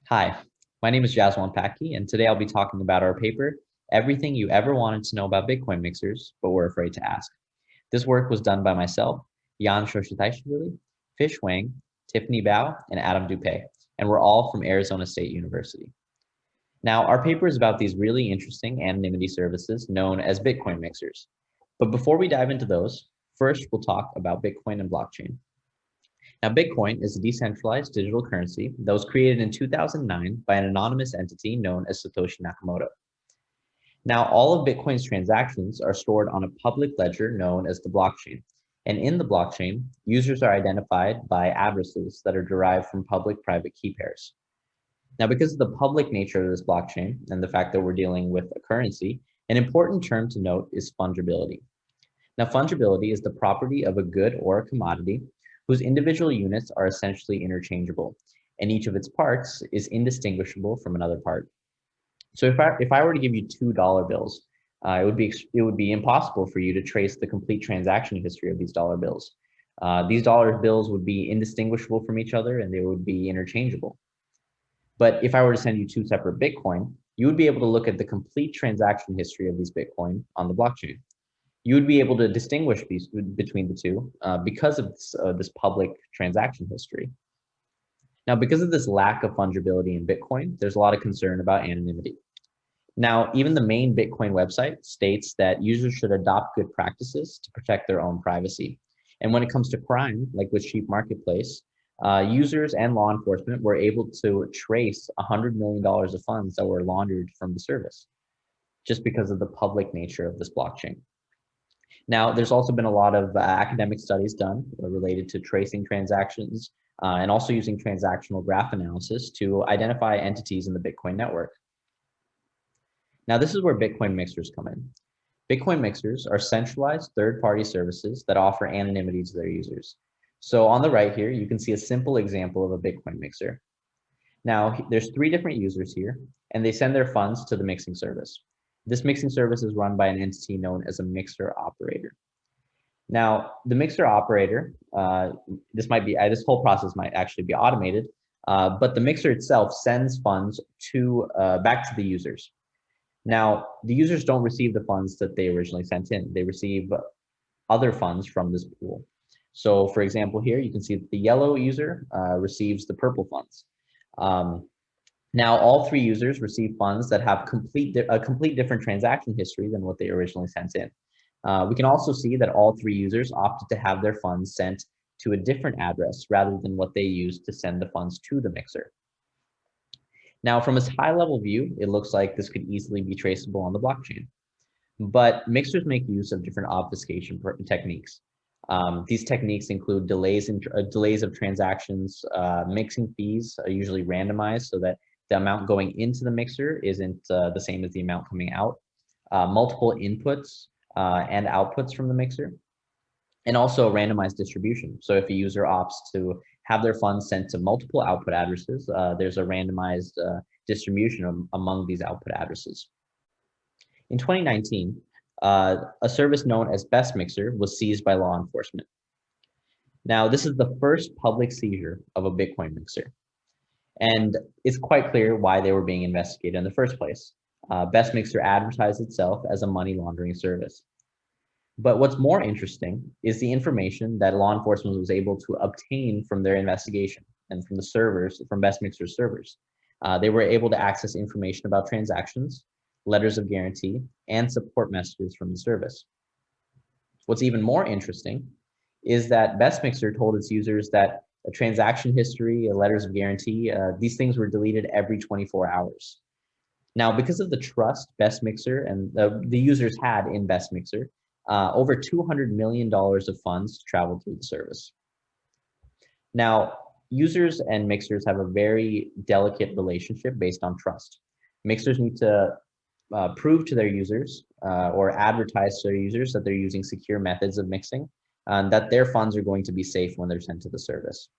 Hi, my name is Jaswant Pakki, and today I'll be talking about our paper, Everything You Ever Wanted to Know About Bitcoin Mixers, but Were Afraid to Ask. This work was done by myself, Shoshitaishvili, Wang, Tiffany and Adam Doupé, and we're all from Arizona State University. Now, our paper is about these really interesting anonymity services known as Bitcoin mixers. But before we dive into those, first we'll talk about Bitcoin and blockchain. Now, Bitcoin is a decentralized digital currency that was created in 2009 by an anonymous entity known as Satoshi Nakamoto. Now, all of Bitcoin's transactions are stored on a public ledger known as the blockchain. And in the blockchain, users are identified by addresses that are derived from public-private key pairs. Now, because of the public nature of this blockchain and the fact that we're dealing with a currency, an important term to note is fungibility. Now, fungibility is the property of a good or a commodity whose individual units are essentially interchangeable, and each of its parts is indistinguishable from another part. So if I were to give you $2 bills, it would be impossible for you to trace the complete transaction history of these dollar bills. These dollar bills would be indistinguishable from each other, and they would be interchangeable. But if I were to send you two separate Bitcoin, you would be able to look at the complete transaction history of these Bitcoin on the blockchain. You would be able to distinguish between the two because of this public transaction history. Now, because of this lack of fungibility in Bitcoin, there's a lot of concern about anonymity. Now, even the main Bitcoin website states that users should adopt good practices to protect their own privacy. And when it comes to crime, like with Cheap Marketplace, users and law enforcement were able to trace $100 million of funds that were laundered from the service, just because of the public nature of this blockchain. Now, there's also been a lot of academic studies done related to tracing transactions and also using transactional graph analysis to identify entities in the Bitcoin network. Now, this is where Bitcoin mixers come in. Bitcoin mixers are centralized third-party services that offer anonymity to their users. So on the right here, you can see a simple example of a Bitcoin mixer. Now, there's 3 different users here, and they send their funds to the mixing service. This mixing service is run by an entity known as a mixer operator. Now, the mixer operator, this whole process might actually be automated, but the mixer itself sends funds back to the users. Now, the users don't receive the funds that they originally sent in. They receive other funds from this pool. So, for example, here you can see that the yellow user receives the purple funds. Now, all 3 users receive funds that have a complete different transaction history than what they originally sent in. We can also see that all 3 users opted to have their funds sent to a different address rather than what they used to send the funds to the mixer. Now, from a high-level view, it looks like this could easily be traceable on the blockchain. But mixers make use of different obfuscation techniques. These techniques include delays of transactions. Mixing fees are usually randomized so that the amount going into the mixer isn't the same as the amount coming out. Multiple inputs and outputs from the mixer, and also randomized distribution. So if a user opts to have their funds sent to multiple output addresses, there's a randomized distribution among these output addresses. In 2019, a service known as BestMixer was seized by law enforcement. Now, this is the first public seizure of a Bitcoin mixer. And it's quite clear why they were being investigated in the first place. BestMixer advertised itself as a money laundering service. But what's more interesting is the information that law enforcement was able to obtain from their investigation and from the servers, from BestMixer's servers. They were able to access information about transactions, letters of guarantee, and support messages from the service. What's even more interesting is that BestMixer told its users that a transaction history, letters of guarantee, these things were deleted every 24 hours. Now, because of the trust BestMixer and the users had in BestMixer, over $200 million of funds traveled through the service. Now, users and mixers have a very delicate relationship based on trust. Mixers need to prove to their users or advertise to their users that they're using secure methods of mixing, and that their funds are going to be safe when they're sent to the service.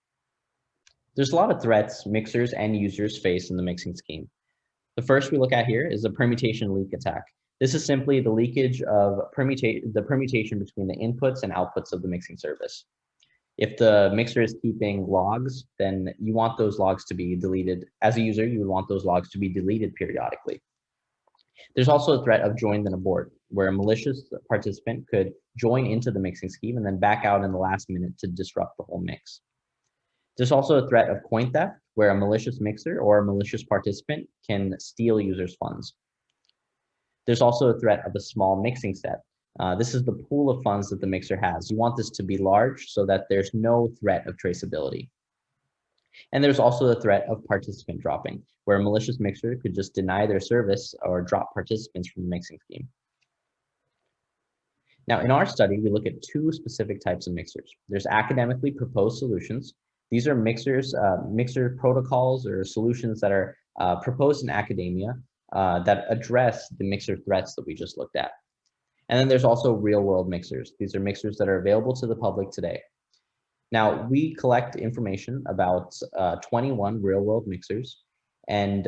There's a lot of threats mixers and users face in the mixing scheme. The first we look at here is the permutation leak attack. This is simply the leakage of the permutation between the inputs and outputs of the mixing service. If the mixer is keeping logs, then you want those logs to be deleted. As a user, you would want those logs to be deleted periodically. There's also a threat of join then abort, where a malicious participant could join into the mixing scheme and then back out in the last minute to disrupt the whole mix. There's also a threat of coin theft, where a malicious mixer or a malicious participant can steal users' funds. There's also a threat of a small mixing set. This is the pool of funds that the mixer has. You want this to be large so that there's no threat of traceability. And there's also the threat of participant dropping, where a malicious mixer could just deny their service or drop participants from the mixing scheme. Now, in our study, we look at two specific types of mixers. There's academically proposed solutions. These are mixer protocols or solutions that are proposed in academia that address the mixer threats that we just looked at. And then there's also real world mixers. These are mixers that are available to the public today. Now, we collect information about 21 real world mixers, and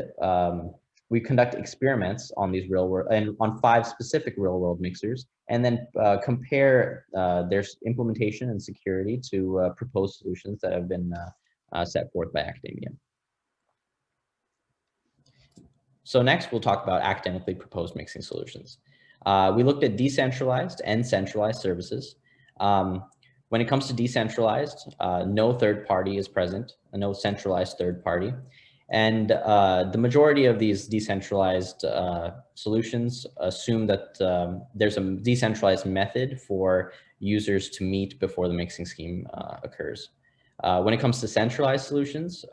we conduct experiments on these real world and on 5 specific real world mixers, and then compare their implementation and security to proposed solutions that have been set forth by academia. So next, we'll talk about academically proposed mixing solutions. We looked at decentralized and centralized services. When it comes to decentralized, no third party is present, no centralized third party. And the majority of these decentralized solutions assume that there's a decentralized method for users to meet before the mixing scheme occurs. When it comes to centralized solutions,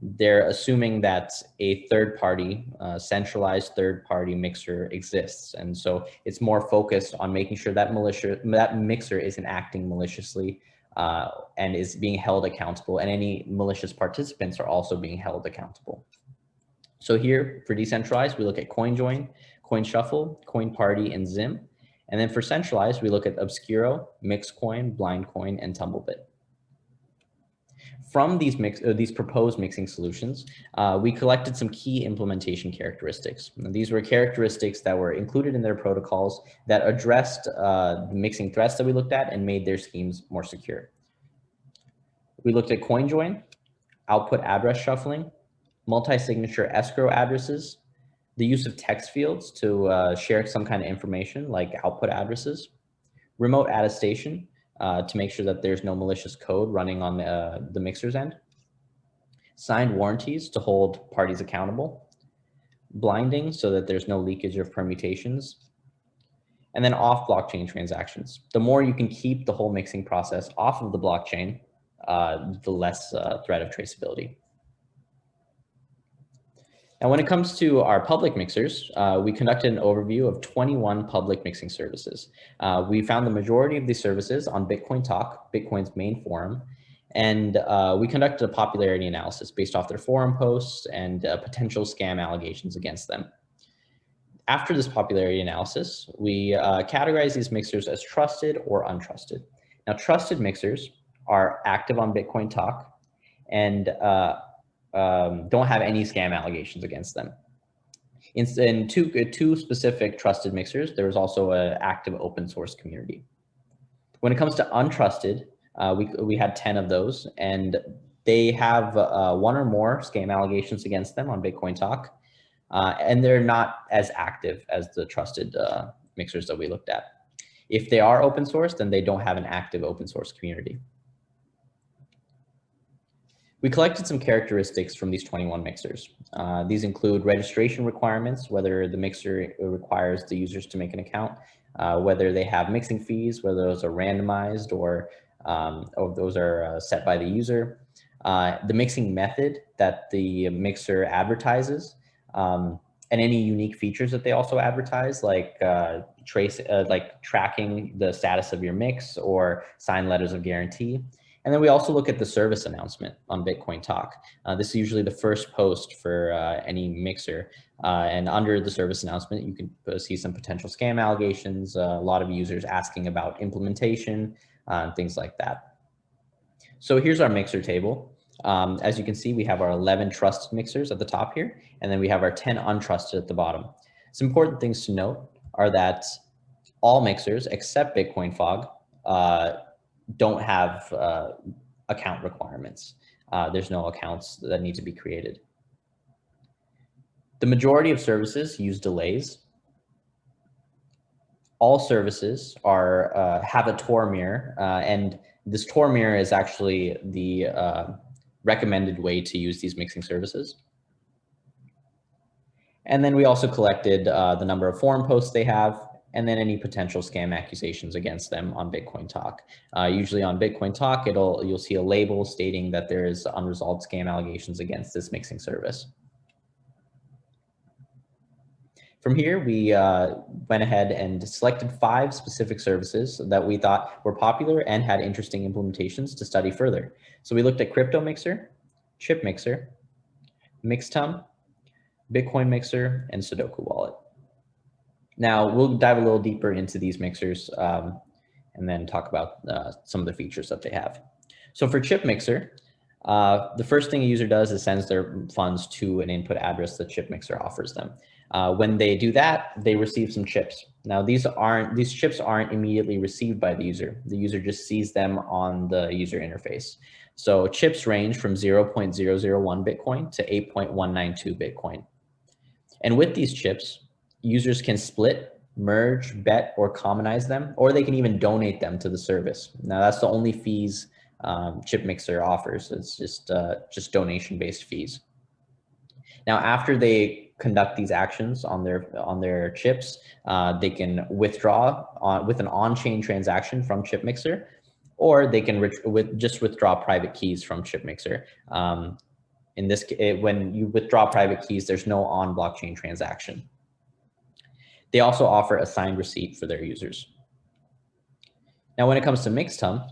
they're assuming that a third party, centralized third party mixer exists. And so it's more focused on making sure that mixer isn't acting maliciously and is being held accountable, and any malicious participants are also being held accountable. So here for decentralized, we look at CoinJoin, CoinShuffle, CoinParty, and Zim. And then for centralized, we look at Obscuro, Mixcoin, Blindcoin, and Tumblebit. From these proposed mixing solutions, we collected some key implementation characteristics. And these were characteristics that were included in their protocols that addressed the mixing threats that we looked at and made their schemes more secure. We looked at CoinJoin, output address shuffling, multi-signature escrow addresses, the use of text fields to share some kind of information like output addresses, remote attestation, to make sure that there's no malicious code running on the mixer's end, signed warranties to hold parties accountable, blinding so that there's no leakage of permutations, and then off blockchain transactions. The more you can keep the whole mixing process off of the blockchain, the less threat of traceability. Now, when it comes to our public mixers, we conducted an overview of 21 public mixing services. We found the majority of these services on Bitcoin Talk, Bitcoin's main forum, and we conducted a popularity analysis based off their forum posts and potential scam allegations against them. After this popularity analysis, we categorize these mixers as trusted or untrusted. Now, trusted mixers are active on Bitcoin Talk and don't have any scam allegations against them. In two specific trusted mixers, there was also an active open source community. When it comes to untrusted, we had 10 of those, and they have 1 or more scam allegations against them on Bitcoin Talk, and they're not as active as the trusted mixers that we looked at. If they are open source, then they don't have an active open source community. We collected some characteristics from these 21 mixers. These include registration requirements, whether the mixer requires the users to make an account, whether they have mixing fees, whether those are randomized or those are set by the user, the mixing method that the mixer advertises, and any unique features that they also advertise, like tracking the status of your mix or signed letters of guarantee. And then we also look at the service announcement on Bitcoin Talk. This is usually the first post for any mixer. And under the service announcement, you can see some potential scam allegations, a lot of users asking about implementation, things like that. So here's our mixer table. As you can see, we have our 11 trusted mixers at the top here, and then we have our 10 untrusted at the bottom. Some important things to note are that all mixers except Bitcoin Fog don't have account requirements. There's no accounts that need to be created. The majority of services use delays. All services are have a Tor mirror, and this Tor mirror is actually the recommended way to use these mixing services. And then we also collected the number of forum posts they have, and then any potential scam accusations against them on Bitcoin Talk. Usually on Bitcoin Talk, you'll see a label stating that there is unresolved scam allegations against this mixing service. From here, we went ahead and selected 5 specific services that we thought were popular and had interesting implementations to study further. So we looked at CryptoMixer, ChipMixer, Mixtum, Bitcoin Mixer, and Sudoku Wallet. Now, we'll dive a little deeper into these mixers and then talk about some of the features that they have. So for ChipMixer, the first thing a user does is sends their funds to an input address that ChipMixer offers them. When they do that, they receive some chips. Now, these chips aren't immediately received by the user. The user just sees them on the user interface. So chips range from 0.001 Bitcoin to 8.192 Bitcoin. And with these chips, users can split, merge, bet, or commonize them, or they can even donate them to the service. Now, that's the only fees ChipMixer offers. It's just donation-based fees. Now, after they conduct these actions on their chips, they can withdraw with an on-chain transaction from ChipMixer, or they can just withdraw private keys from ChipMixer. In this, when you withdraw private keys, there's no on-blockchain transaction. They also offer a signed receipt for their users. Now, when it comes to Mixtum,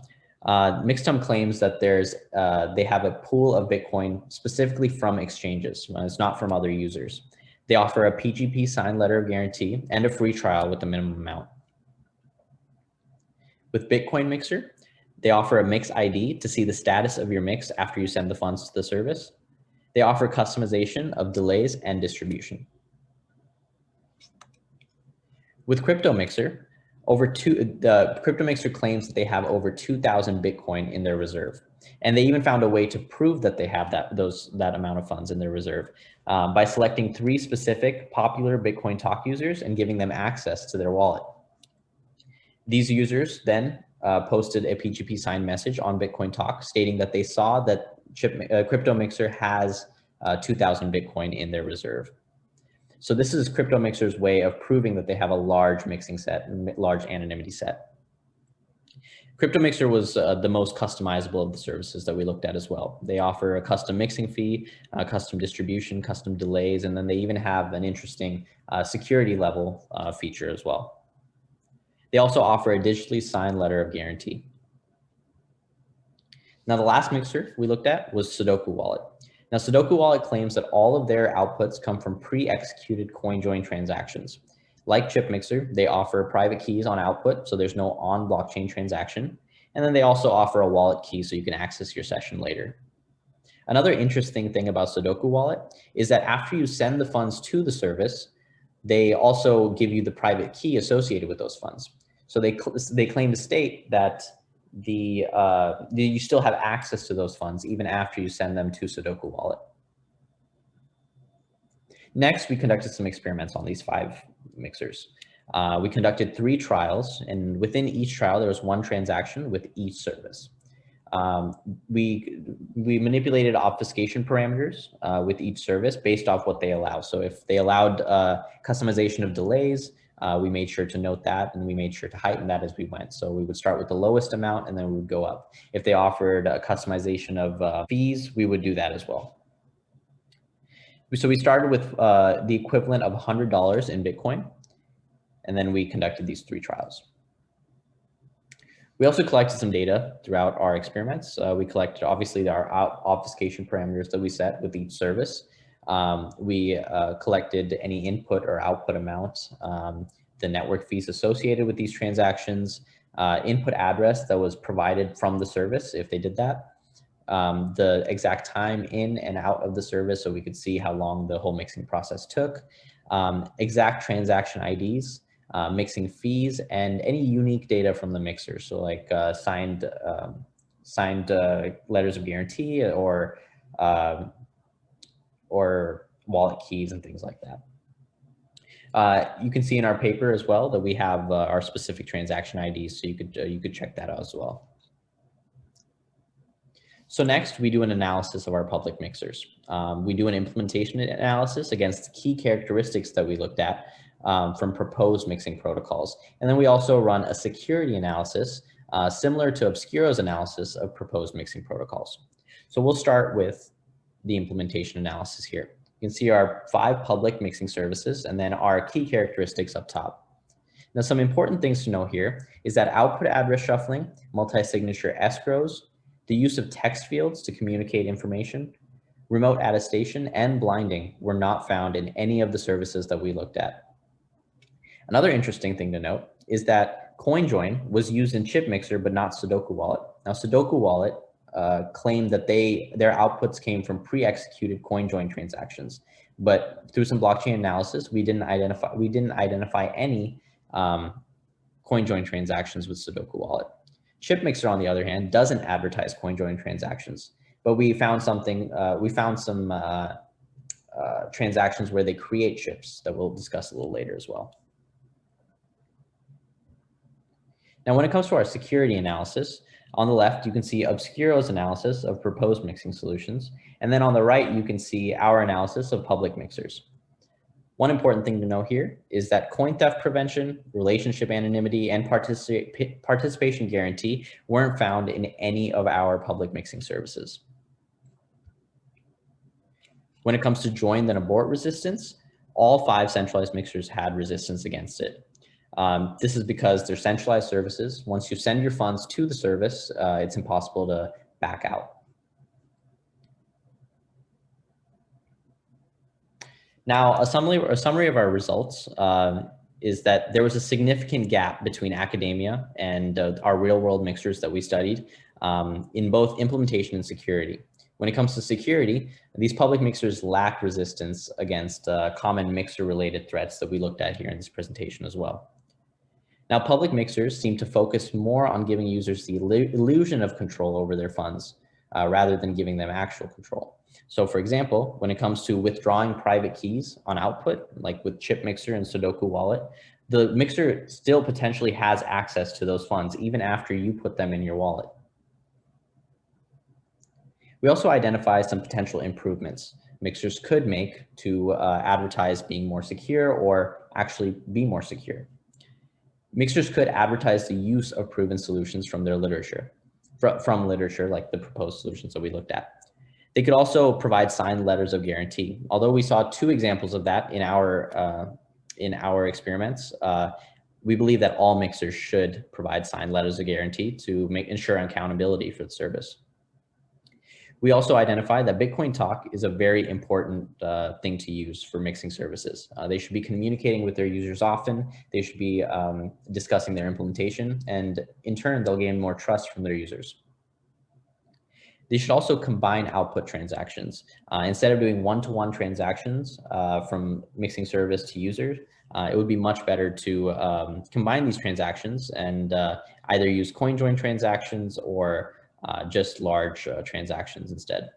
Mixtum claims that they have a pool of Bitcoin specifically from exchanges. It's not from other users. They offer a PGP signed letter of guarantee and a free trial with a minimum amount. With Bitcoin Mixer, they offer a mix ID to see the status of your mix after you send the funds to the service. They offer customization of delays and distribution. With CryptoMixer, CryptoMixer claims that they have over 2,000 Bitcoin in their reserve. And they even found a way to prove that they have that amount of funds in their reserve by selecting 3 specific popular Bitcoin Talk users and giving them access to their wallet. These users then posted a PGP signed message on Bitcoin Talk stating that they saw that CryptoMixer has 2,000 Bitcoin in their reserve. So this is CryptoMixer's way of proving that they have a large mixing set, large anonymity set. CryptoMixer was the most customizable of the services that we looked at as well. They offer a custom mixing fee, custom distribution, custom delays, and then they even have an interesting security level feature as well. They also offer a digitally signed letter of guarantee. Now, the last mixer we looked at was Sudoku Wallet. Now, Sudoku Wallet claims that all of their outputs come from pre-executed coin join transactions. Like ChipMixer, they offer private keys on output, so there's no on-blockchain transaction. And then they also offer a wallet key so you can access your session later. Another interesting thing about Sudoku Wallet is that after you send the funds to the service, they also give you the private key associated with those funds. So they claim to state that you still have access to those funds even after you send them to Sudoku Wallet. Next, we conducted some experiments on these 5 mixers. We conducted 3 trials, and within each trial, there was 1 transaction with each service. We manipulated obfuscation parameters with each service based off what they allow. So if they allowed customization of delays, we made sure to note that, and we made sure to heighten that as we went. So we would start with the lowest amount, and then we would go up. If they offered a customization of fees, we would do that as well. So we started with the equivalent of $100 in Bitcoin, and then we conducted these 3 trials. We also collected some data throughout our experiments. We collected, obviously, our obfuscation parameters that we set with each service. We collected any input or output amount, the network fees associated with these transactions, input address that was provided from the service if they did that, the exact time in and out of the service so we could see how long the whole mixing process took, exact transaction IDs, mixing fees, and any unique data from the mixer. So like signed letters of guarantee or wallet keys and things like that. You can see in our paper as well that we have our specific transaction IDs, so you could check that out as well. So next, we do an analysis of our public mixers. We do an implementation analysis against key characteristics that we looked at from proposed mixing protocols. And then we also run a security analysis similar to Obscuro's analysis of proposed mixing protocols. So we'll start with the implementation analysis here. You can see our 5 public mixing services and then our key characteristics up top. Now, some important things to know here is that output address shuffling, multi-signature escrows, the use of text fields to communicate information, remote attestation, and blinding were not found in any of the services that we looked at. Another interesting thing to note is that CoinJoin was used in ChipMixer, but not Sudoku Wallet. Now, Sudoku Wallet claimed that their outputs came from pre-executed CoinJoin transactions, but through some blockchain analysis, we didn't identify any CoinJoin transactions with Sudoku Wallet. ChipMixer, on the other hand, doesn't advertise CoinJoin transactions, but we found some transactions where they create chips that we'll discuss a little later as well. Now, when it comes to our security analysis, on the left, you can see Obscuro's analysis of proposed mixing solutions. And then on the right, you can see our analysis of public mixers. One important thing to know here is that coin theft prevention, relationship anonymity, and participation guarantee weren't found in any of our public mixing services. When it comes to join then abort resistance, all 5 centralized mixers had resistance against it. This is because they're centralized services. Once you send your funds to the service, it's impossible to back out. Now, a summary of our results is that there was a significant gap between academia and our real-world mixers that we studied in both implementation and security. When it comes to security, these public mixers lack resistance against common mixer-related threats that we looked at here in this presentation as well. Now, public mixers seem to focus more on giving users the illusion of control over their funds rather than giving them actual control. So for example, when it comes to withdrawing private keys on output, like with ChipMixer and Sudoku Wallet, the mixer still potentially has access to those funds even after you put them in your wallet. We also identify some potential improvements mixers could make to advertise being more secure or actually be more secure. Mixers could advertise the use of proven solutions from their literature, from literature like the proposed solutions that we looked at. They could also provide signed letters of guarantee. Although we saw 2 examples of that in our experiments, we believe that all mixers should provide signed letters of guarantee to ensure accountability for the service. We also identified that Bitcoin Talk is a very important thing to use for mixing services. They should be communicating with their users often. They should be discussing their implementation, and in turn, they'll gain more trust from their users. They should also combine output transactions. Instead of doing one-to-one transactions from mixing service to users, it would be much better to combine these transactions and either use CoinJoin transactions or just large transactions instead.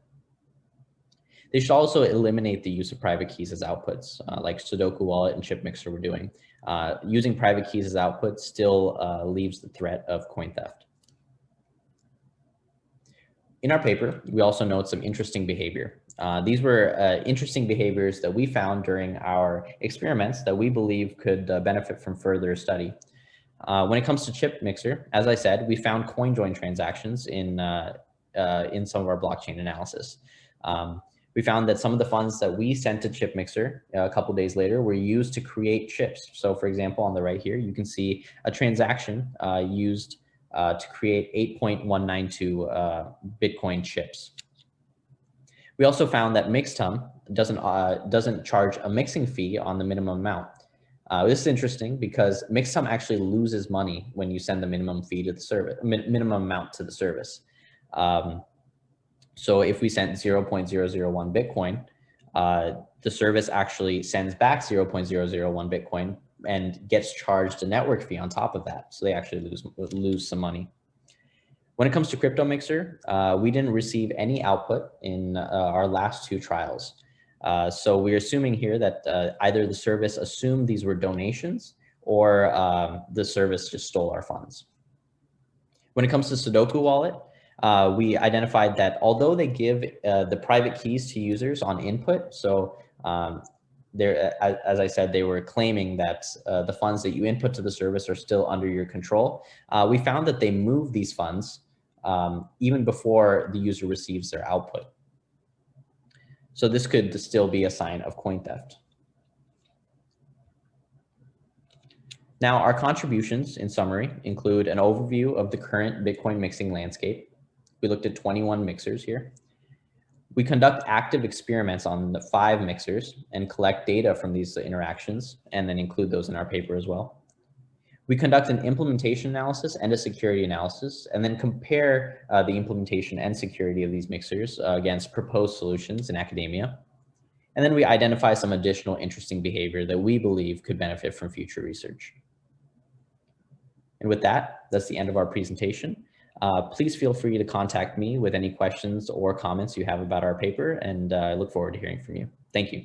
They should also eliminate the use of private keys as outputs, like Sudoku Wallet and ChipMixer were doing. Using private keys as outputs still leaves the threat of coin theft. In our paper, we also note some interesting behavior. These were interesting behaviors that we found during our experiments that we believe could benefit from further study. When it comes to ChipMixer, as I said, we found CoinJoin transactions in some of our blockchain analysis. We found that some of the funds that we sent to ChipMixer a couple days later were used to create chips. So for example, on the right here, you can see a transaction used to create 8.192 Bitcoin chips. We also found that Mixtum doesn't charge a mixing fee on the minimum amount. This is interesting because Mixtum actually loses money when you send the minimum fee to the service, minimum amount to the service. So if we sent 0.001 Bitcoin, the service actually sends back 0.001 Bitcoin and gets charged a network fee on top of that. So they actually lose some money. When it comes to CryptoMixer, we didn't receive any output in our last 2 trials. So we're assuming here that either the service assumed these were donations or the service just stole our funds. When it comes to Sudoku Wallet, we identified that although they give the private keys to users on input, so as I said, they were claiming that the funds that you input to the service are still under your control. We found that they move these funds even before the user receives their output. So this could still be a sign of coin theft. Now, our contributions, in summary, include an overview of the current Bitcoin mixing landscape. We looked at 21 mixers here. We conduct active experiments on the 5 mixers and collect data from these interactions, and then include those in our paper as well. We conduct an implementation analysis and a security analysis, and then compare the implementation and security of these mixers against proposed solutions in academia. And then we identify some additional interesting behavior that we believe could benefit from future research. And with that, that's the end of our presentation. Please feel free to contact me with any questions or comments you have about our paper, and I look forward to hearing from you. Thank you.